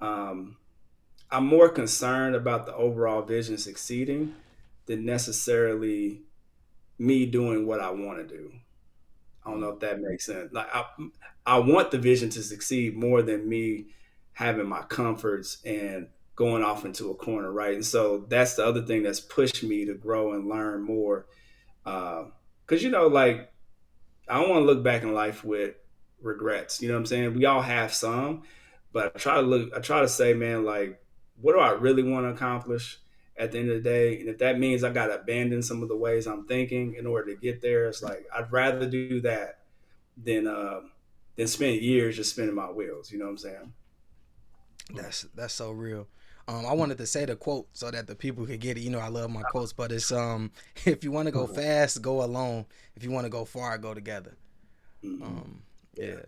Um, I'm more concerned about the overall vision succeeding than necessarily me doing what I want to do. I don't know if that makes sense. Like I want the vision to succeed more than me having my comforts and going off into a corner, right? And so that's the other thing that's pushed me to grow and learn more. Because you know, like I don't want to look back in life with regrets. You know what I'm saying? We all have some, but I try to say, man, like, what do I really want to accomplish at the end of the day? And if that means I got to abandon some of the ways I'm thinking in order to get there, it's like I'd rather do that than spend years just spinning my wheels. You know what I'm saying? That's so real. I wanted to say the quote so that the people could get it. You know, I love my quotes, but it's if you want to go fast, go alone. If you want to go far, go together. Mm-hmm. Um, Yeah.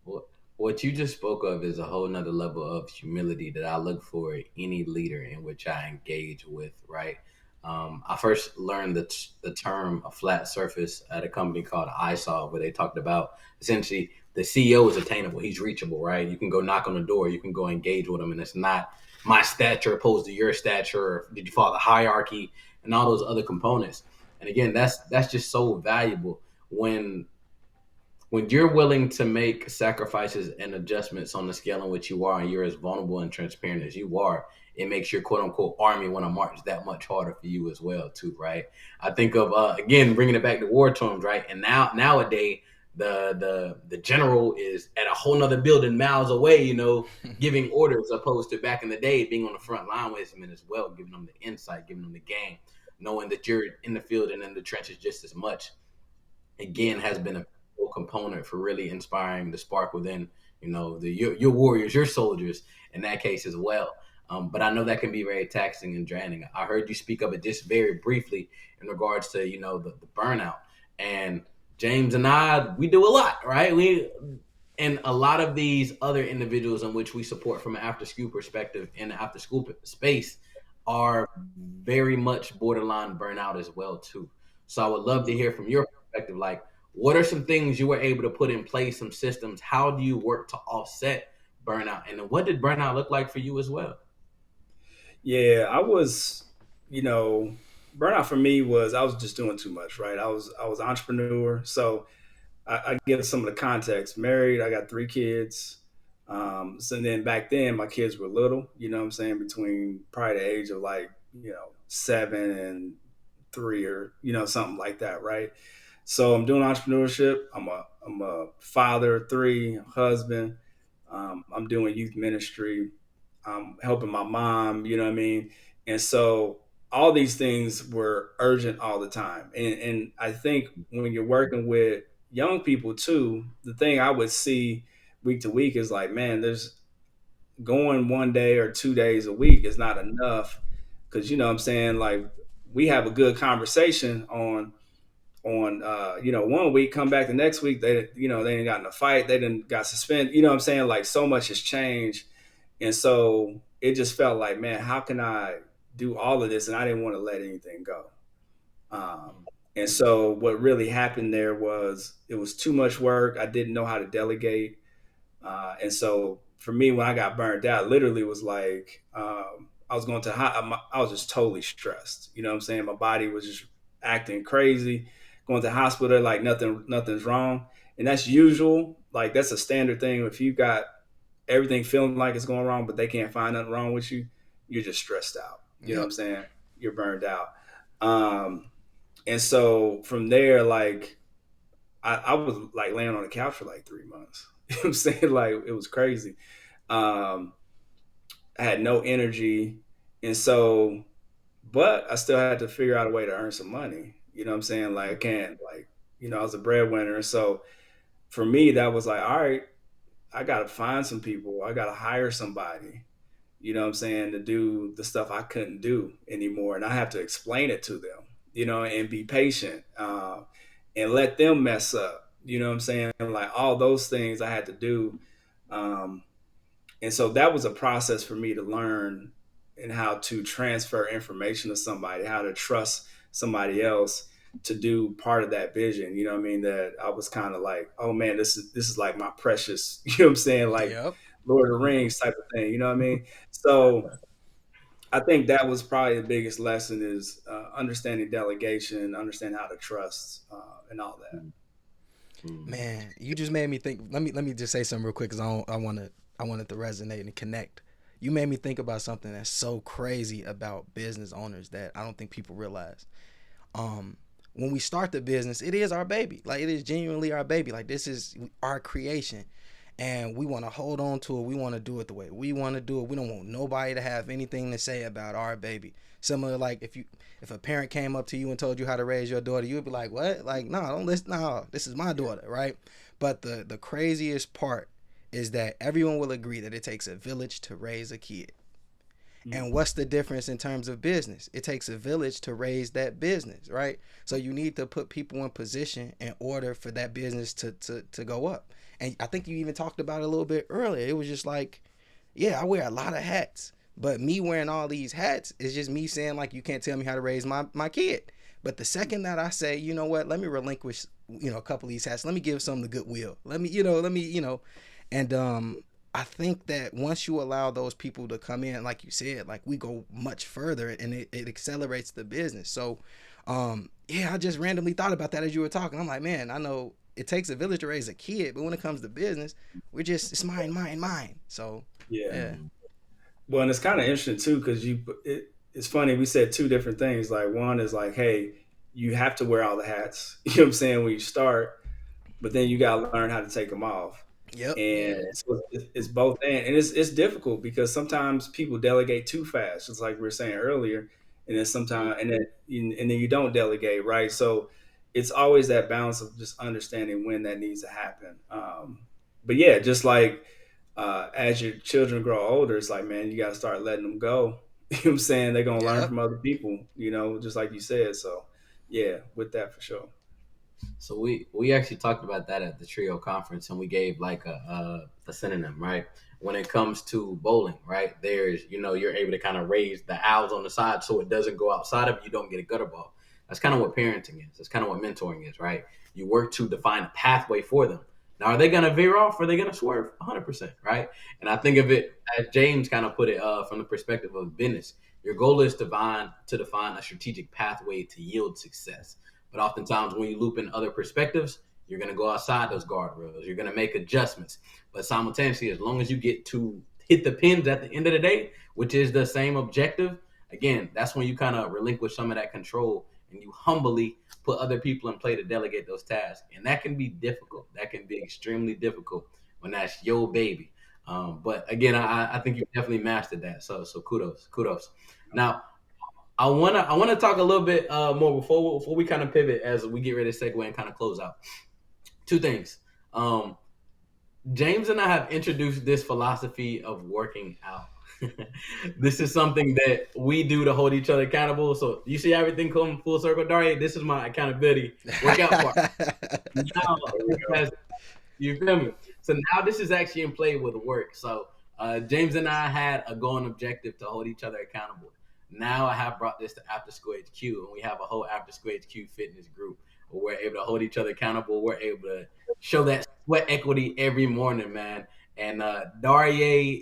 yeah, What you just spoke of is a whole nother level of humility that I look for in any leader in which I engage with, right? I first learned the term a flat surface at a company called iSolve, where they talked about essentially the CEO is attainable. He's reachable, right? You can go knock on the door, you can go engage with him, and it's not my stature opposed to your stature, or did you follow the hierarchy and all those other components. And again, that's just so valuable when you're willing to make sacrifices and adjustments on the scale in which you are, and you're as vulnerable and transparent as you are, it makes your quote unquote army want to march that much harder for you as well, too, right? I think of again bringing it back to war terms, right? And nowadays the general is at a whole nother building miles away, you know, giving orders opposed to back in the day being on the front line with him as well, giving them the insight, giving them the game, knowing that you're in the field and in the trenches just as much again has been a component for really inspiring the spark within your warriors, your soldiers in that case as well. But I know that can be very taxing and draining. I heard you speak of it just very briefly in regards to the burnout. And James and we do a lot, right? We and a lot of these other individuals in which we support from an after school perspective in the after school space are very much borderline burnout as well too. So I would love to hear from your perspective, like what are some things you were able to put in place, some systems? How do you work to offset burnout? And then what did burnout look like for you as well? Yeah, I was, you know, burnout for me was I was just doing too much, right? I was an entrepreneur, so I give some of the context. Married, I got three kids. So then back then, my kids were little. You know what I'm saying? Between probably the age of like 7 and 3, or something like that, right? So I'm doing entrepreneurship. I'm a father of three, husband. I'm doing youth ministry. I'm helping my mom. You know what I mean? And so all these things were urgent all the time. And I think when you're working with young people too, the thing I would see week to week is like, man, there's going 1 day or 2 days a week is not enough, because you know what I'm saying, like we have a good conversation on on, 1 week, come back the next week, they didn't got in a fight, they didn't got suspended. You know what I'm saying? Like so much has changed, and so it just felt like, man, how can I do all of this? And I didn't want to let anything go. Um, and so what really happened there was it was too much work. I didn't know how to delegate. And so for me, when I got burned out, literally was like, I was going to, I was just totally stressed. You know what I'm saying? My body was just acting crazy, going to the hospital, like nothing's wrong. And that's usual. Like that's a standard thing. If you got everything feeling like it's going wrong, but they can't find nothing wrong with you, you're just stressed out. You know what I'm Yep. saying? You're burned out. Um, and so from there, like I was like laying on the couch for like 3 months. You know what I'm saying? Like it was crazy. Um, I had no energy. And so, but I still had to figure out a way to earn some money. You know what I'm saying? Like I can't like, I was a breadwinner. And so for me, that was like, all right, I got to find some people. I got to hire somebody, you know what I'm saying, to do the stuff I couldn't do anymore. And I have to explain it to them, and be patient, and let them mess up, you know what I'm saying? Like all those things I had to do. Um, and so that was a process for me to learn and how to transfer information to somebody, how to trust somebody else to do part of that vision. You know what I mean? That I was kind of like, oh man, this is like my precious, you know what I'm saying? Like Yep. Lord of the Rings type of thing. You know what I mean? So I think that was probably the biggest lesson is understanding delegation, understand how to trust, and all that. Man, you just made me think. Let me just say something real quick because I wanted to resonate and connect. You made me think about something that's so crazy about business owners that I don't think people realize. Um, when we start the business, it is our baby. Like it is genuinely our baby. Like this is our creation, and we want to hold on to it. We want to do it the way we want to do it. We don't want nobody to have anything to say about our baby. Similar, like if a parent came up to you and told you how to raise your daughter, you would be like, "What? Like, no, don't listen. No, this is my daughter, right?" But the craziest part is that everyone will agree that it takes a village to raise a kid. And Mm-hmm. what's the difference in terms of business? It takes a village to raise that business, right? So you need to put people in position in order for that business to go up. And I think you even talked about it a little bit earlier. It was just like, yeah, I wear a lot of hats. But me wearing all these hats is just me saying like you can't tell me how to raise my kid. But the second that I say, you know what, let me relinquish, a couple of these hats. Let me give some the goodwill. And I think that once you allow those people to come in, like you said, like we go much further and it accelerates the business. So yeah, I just randomly thought about that as you were talking. I'm like, man, I know it takes a village to raise a kid, but when it comes to business, it's mine, mine, mine. So Yeah. yeah. Well, and it's kind of interesting too because it's funny. We said two different things. Like one is like, hey, you have to wear all the hats. You know what I'm saying when you start, but then you got to learn how to take them off. Yep. And so it's both and it's difficult because sometimes people delegate too fast, just like we were saying earlier, and then sometimes and then you don't delegate, right? So it's always that balance of just understanding when that needs to happen. But yeah, just like as your children grow older, it's like, man, you got to start letting them go. You know what I'm saying? They're gonna learn Yep. from other people, just like you said. So yeah, with that for sure. So we actually talked about that at the trio conference, and we gave like a synonym, right? When it comes to bowling, right? There's you're able to kind of raise the owls on the side so it doesn't go outside of you, don't get a gutter ball. That's kind of what parenting is. That's kind of what mentoring is, right? You work to define a pathway for them. Now, are they gonna veer off? Or are they gonna swerve? 100%, right? And I think of it as James kind of put it from the perspective of business. Your goal is to define a strategic pathway to yield success. But oftentimes, when you loop in other perspectives, you're going to go outside those guardrails. You're going to make adjustments. But simultaneously, as long as you get to hit the pins at the end of the day, which is the same objective, again, that's when you kind of relinquish some of that control and you humbly put other people in play to delegate those tasks. And that can be difficult. That can be extremely difficult when that's your baby. But again, I think you definitely mastered that. So kudos. Now, I wanna talk a little bit more before we kind of pivot as we get ready to segue and kind of close out. Two things. Um, James and I have introduced this philosophy of working out. This is something that we do to hold each other accountable. So you see everything come full circle, Darye. This is my accountability workout part. Now, There we go. you feel me? So now this is actually in play with work. So James and I had a goal and objective to hold each other accountable. Now I have brought this to After School HQ, and we have a whole After School HQ fitness group where we're able to hold each other accountable. We're able to show that sweat equity every morning, man. And Darye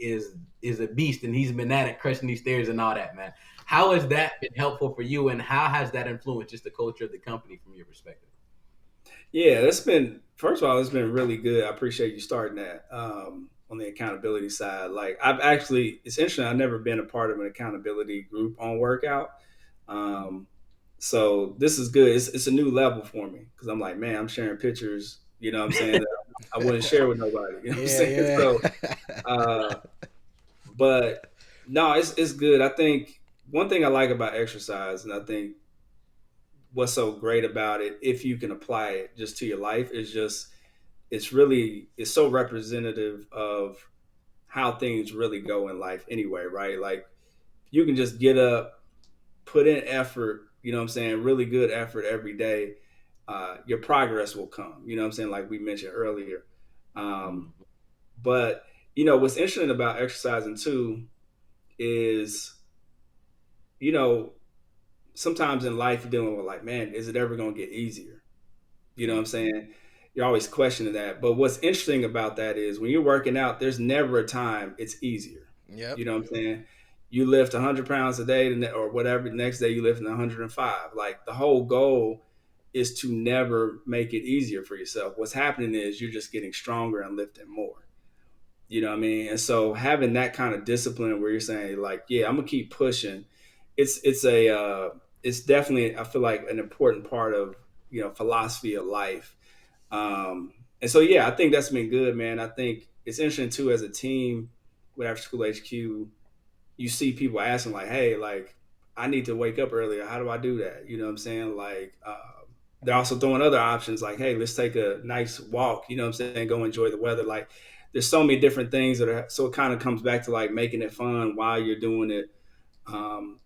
is a beast, and he's been at it, crushing these stairs and all that, man. How has that been helpful for you, and how has that influenced just the culture of the company from your perspective? Yeah, that's been first of all, it's been really good. I appreciate you starting that on the accountability side. Like I've actually, it's interesting. I've never been a part of an accountability group on workout. Um, so this is good. It's a new level for me because I'm like, man, I'm sharing pictures. You know what I'm saying? That I wouldn't share with nobody. You know what I'm saying? Yeah, So, yeah. uh, but no, it's good. I think one thing I like about exercise, and I think what's so great about it, if you can apply it just to your life, is just it's so representative of how things really go in life anyway, right? Like you can just get up, put in effort, you know what I'm saying, really good effort every day. Your progress will come, you know what I'm saying, like we mentioned earlier. Um, Mm-hmm. but what's interesting about exercising too is, you know, sometimes in life you're dealing with like, man, is it ever going to get easier? You know what I'm Mm-hmm. saying? You're always questioning that. But what's interesting about that is when you're working out, there's never a time it's easier. Yep. You know what I'm saying? You lift 100 pounds a day or whatever, the next day you lift 105. Like the whole goal is to never make it easier for yourself. What's happening is you're just getting stronger and lifting more. You know what I mean? And so having that kind of discipline where you're saying like, yeah, I'm gonna keep pushing. It's definitely, I feel like, an important part of philosophy of life. And so yeah, I think that's been good, man. I think it's interesting too as a team with After School HQ. You see people asking like, hey, like I need to wake up earlier. How do I do that? You know what I'm saying? Like they're also throwing other options like, hey, let's take a nice walk. You know what I'm saying? Go enjoy the weather. Like there's so many different things that are, so it kind of comes back to like making it fun while you're doing it,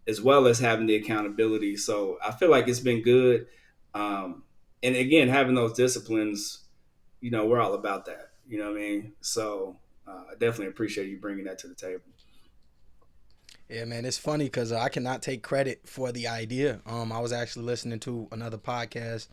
as well as having the accountability. So I feel like it's been good. Um, and again, having those disciplines, we're all about that. You know what I mean? So I definitely appreciate you bringing that to the table. Yeah, man, it's funny because I cannot take credit for the idea. I was actually listening to another podcast,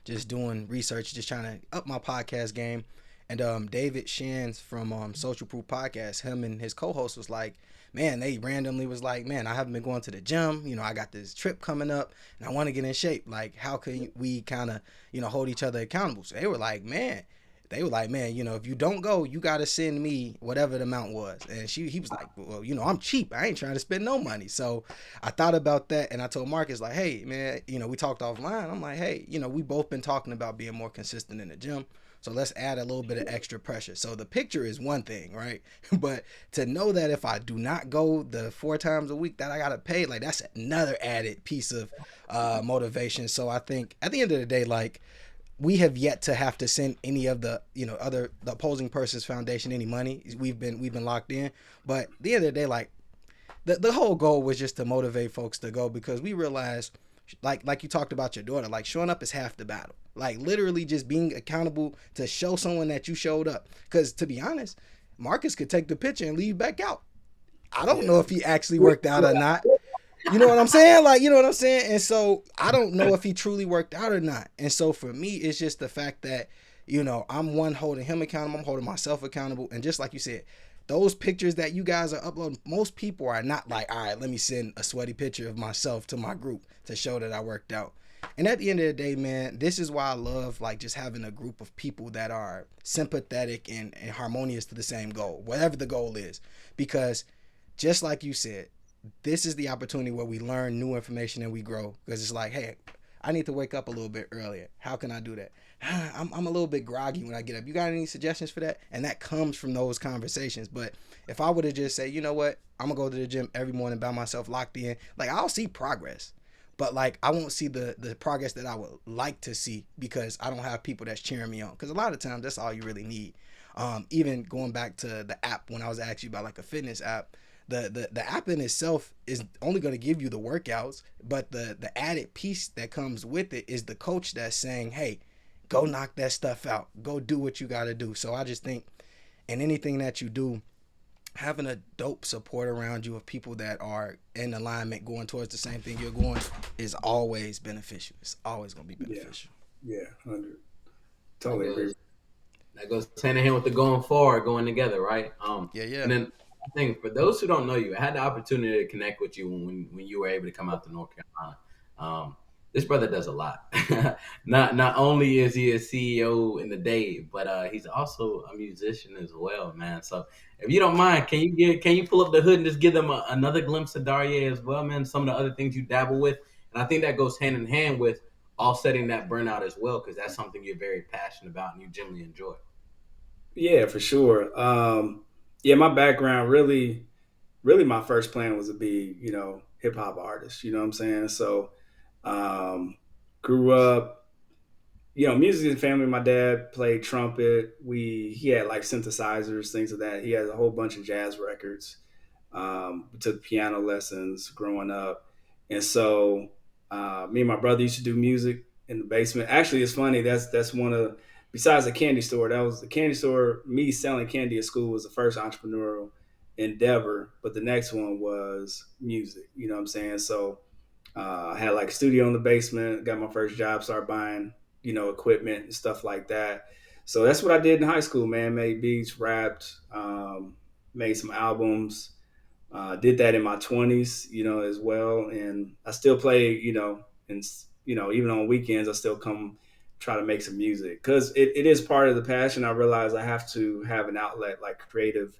just doing research, just trying to up my podcast game. And David Shands from Social Proof Podcast, him and his co-host was like, man, they randomly was like, man, I haven't been going to the gym. I got this trip coming up, and I want to get in shape. Like, how can we kind of, hold each other accountable? So they were like, man, if you don't go, you got to send me whatever the amount was. And he was like, well, I'm cheap. I ain't trying to spend no money. So I thought about that, and I told Marcus, like, hey, man, we talked offline. I'm like, hey, we both been talking about being more consistent in the gym. So let's add a little bit of extra pressure. So the picture is one thing, right? But to know that if I do not go the 4 times a week that I gotta pay, like that's another added piece of motivation. So I think at the end of the day, like we have yet to have to send any of the the opposing person's foundation any money. We've been locked in. But at the end of the day, like the whole goal was just to motivate folks to go because we realized like you talked about your daughter, like showing up is half the battle. Like literally just being accountable to show someone that you showed up. Because to be honest, Marcus could take the picture and leave back out. I don't know Yeah. if he actually worked out or not. You know what I'm saying? Like, you know what I'm saying? And so I don't know if he truly worked out or not. And so for me, it's just the fact that, I'm one holding him accountable, I'm holding myself accountable. And just like you said, those pictures that you guys are uploading, most people are not like, all right, let me send a sweaty picture of myself to my group to show that I worked out. And at the end of the day, man, this is why I love like just having a group of people that are sympathetic and harmonious to the same goal, whatever the goal is. Because just like you said, this is the opportunity where we learn new information and we grow. Because it's like, hey, I need to wake up a little bit earlier. How can I do that? I'm a little bit groggy when I get up. You got any suggestions for that? And that comes from those conversations. But if I would have just say, you know what, I'm gonna go to the gym every morning by myself, locked in, like I'll see progress. But like I won't see the progress that I would like to see because I don't have people that's cheering me on. Because a lot of times that's all you really need. Even going back to the app when I was asking you about like a fitness app, The app in itself is only going to give you the workouts, but the added piece that comes with it is the coach that's saying, hey, go knock that stuff out, go do what you got to do. So I just think in anything that you do, having a dope support around you of people that are in alignment going towards the same thing you're going is always beneficial. It's always going to be Yeah, beneficial. yeah, 100. That Totally agree. goes that goes hand in hand with the going forward, going together, right? Yeah, And yeah. then I think for those who don't know you, I had the opportunity to connect with you when you were able to come out to North Carolina. Um, this brother does a lot. Not only is he a CEO in the day, but he's also a musician as well, man. So if you don't mind, can you pull up the hood and just give them another glimpse of Darye as well, man? Some of the other things you dabble with, and I think that goes hand in hand with offsetting that burnout as well, because that's something you're very passionate about and you genuinely enjoy. Yeah, for sure. Yeah, my background really my first plan was to be, hip hop artist. You know what I'm saying? So, um, grew up, music in the family. My dad played trumpet. He had like synthesizers, things of that. He had a whole bunch of jazz records. We took piano lessons growing up, and so me and my brother used to do music in the basement. Actually, it's funny. That's one of besides the candy store. That was the candy store. Me selling candy at school was the first entrepreneurial endeavor, but the next one was music. You know what I'm saying? So I had like a studio in the basement. Got my first job. Started buying equipment and stuff like that. So that's what I did in high school, man. Made beats, rapped, made some albums. Did that in my 20s, as well. And I still play, and even on weekends, I still come try to make some music because it is part of the passion. I realize I have to have an outlet, like creative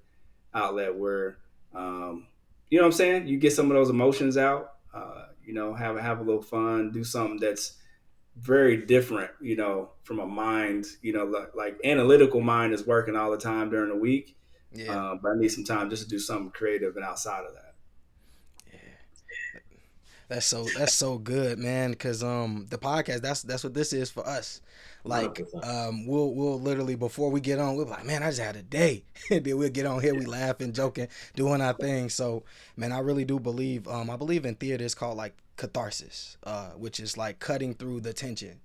outlet, where you know what I'm saying. You get some of those emotions out. Have a little fun, do something that's very different, from a mind, like analytical mind is working all the time during the week. Yeah. But I need some time just to do something creative and outside of that. That's so good, man. Cause the podcast that's what this is for us. Like 100%. we'll literally before we get on we'll be like, man, I just had a day. And then we'll get on here, we laughing, joking, doing our thing. So man, I really do believe I believe in theater it's called like catharsis, which is like cutting through the tension.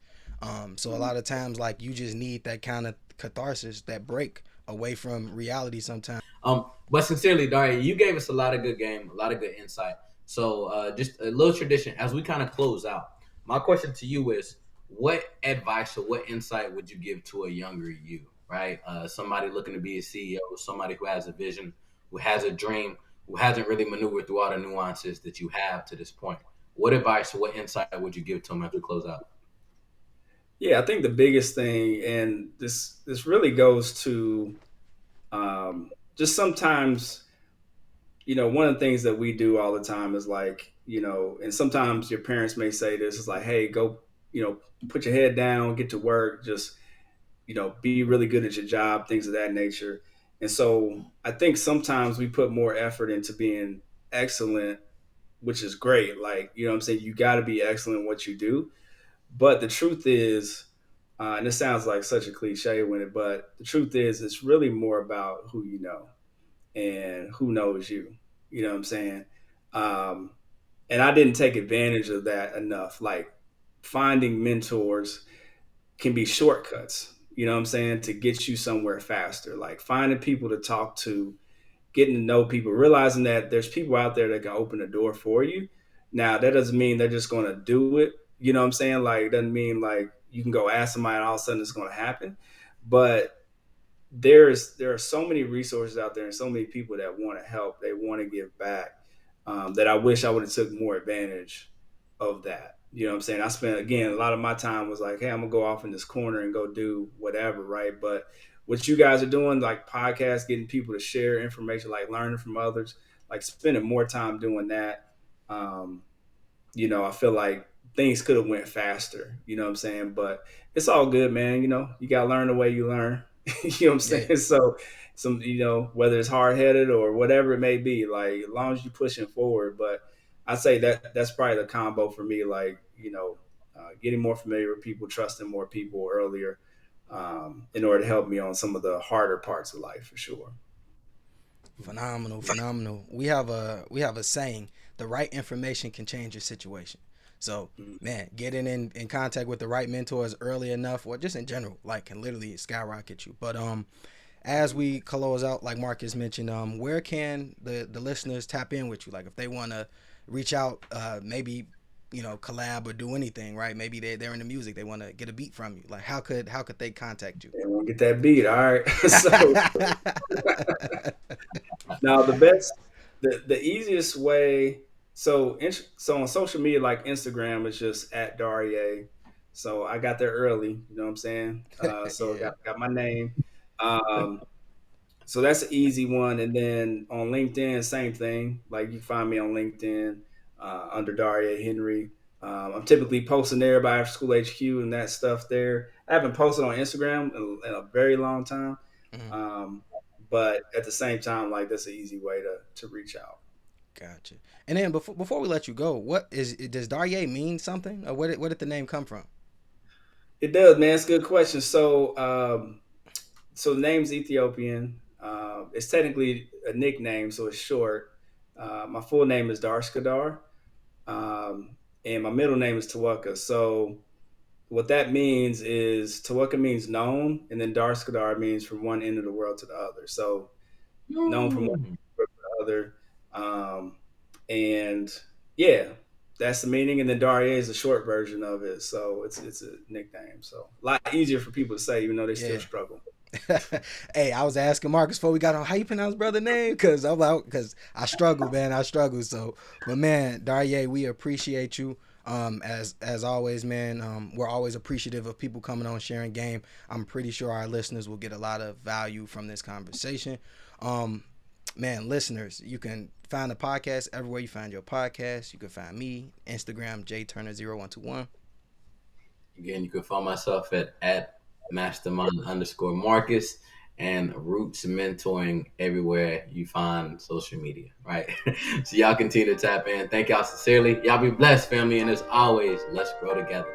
So a lot of times like you just need that kind of catharsis, that break away from reality sometimes. But sincerely, Daria, you gave us a lot of good game, a lot of good insight. So, just a little tradition as we kind of close out. My question to you is, what advice or what insight would you give to a younger you? Right, somebody looking to be a CEO, somebody who has a vision, who has a dream, who hasn't really maneuvered through all the nuances that you have to this point. What advice or what insight would you give to them as we close out? Yeah, I think the biggest thing, and this really goes to just sometimes, one of the things that we do all the time is like, and sometimes your parents may say this is like, hey, go, put your head down, get to work, just be really good at your job, things of that nature. And so I think sometimes we put more effort into being excellent, which is great. Like, what I'm saying? You got to be excellent in what you do. But the truth is, and it sounds like such a cliche when it, but the truth is, it's really more about who you know and who knows you. You know what I'm saying? Um, and I didn't take advantage of that enough. Like finding mentors can be shortcuts, what I'm saying, to get you somewhere faster. Like finding people to talk to, getting to know people, realizing that there's people out there that can open the door for you. Now, that doesn't mean they're just going to do it. You know what I'm saying? Like, it doesn't mean like you can go ask somebody and all of a sudden it's going to happen. But there are so many resources out there and so many people that want to help, they want to give back, that I wish I would have took more advantage of that. You know what I'm saying? I spent, again, a lot of my time was like, hey, I'm gonna go off in this corner and go do whatever, right? But what you guys are doing, like podcasts, getting people to share information, like learning from others, like spending more time doing that. um, I feel like things could have went faster, you know what I'm saying? But it's all good, man. You gotta learn the way you learn. You know what I'm Yeah. saying? So whether it's hard headed or whatever it may be, like as long as you're pushing forward. But I say that's probably the combo for me, like, getting more familiar with people, trusting more people earlier, in order to help me on some of the harder parts of life for sure. Phenomenal, phenomenal. We have a saying: the right information can change your situation. So, man, getting in contact with the right mentors early enough, or just in general, like can literally skyrocket you. But as we close out, like Marcus mentioned, where can the listeners tap in with you? Like if they want to reach out, maybe collab or do anything, right? Maybe they're into music, they want to get a beat from you. Like how could they contact you? And we'll get that beat. All right. So now the easiest way. So on social media like Instagram is just at Darye. So I got there early. You know what I'm saying? So Yeah. got my name. Um, so that's an easy one. And then on LinkedIn, same thing. Like you can find me on LinkedIn under Darye Henry. I'm typically posting there by After School HQ and that stuff there. I haven't posted on Instagram in a very long time. Mhm. Um, but at the same time, like that's an easy way to reach out. Gotcha. And then before we let you go, what does Darye mean something, or where did the name come from? It does, man. It's a good question. So the name's Ethiopian. It's technically a nickname, so it's short. My full name is Darskadar, um, and my middle name is Tawaka. So what that means is Tawaka means known, and then Darskadar means from one end of the world to the other. So known from one Mm. end to the other. Um, and yeah, that's the meaning. And then Daria is a short version of it, so it's a nickname. So a lot easier for people to say, even though they still Yeah. struggle. Hey, I was asking Marcus before we got on how you pronounce brother name, because I struggle, man. I struggle. So, but man, Darye, we appreciate you. As always, man. We're always appreciative of people coming on sharing game. I'm pretty sure our listeners will get a lot of value from this conversation. Um, man, listeners, you can find the podcast everywhere you find your podcast. You can find me Instagram jturner0121. Again, you can find myself at mastermind underscore Marcus and Roots Mentoring everywhere you find social media, right? So y'all continue to tap in. Thank y'all sincerely. Y'all be blessed, family. And as always, let's grow together.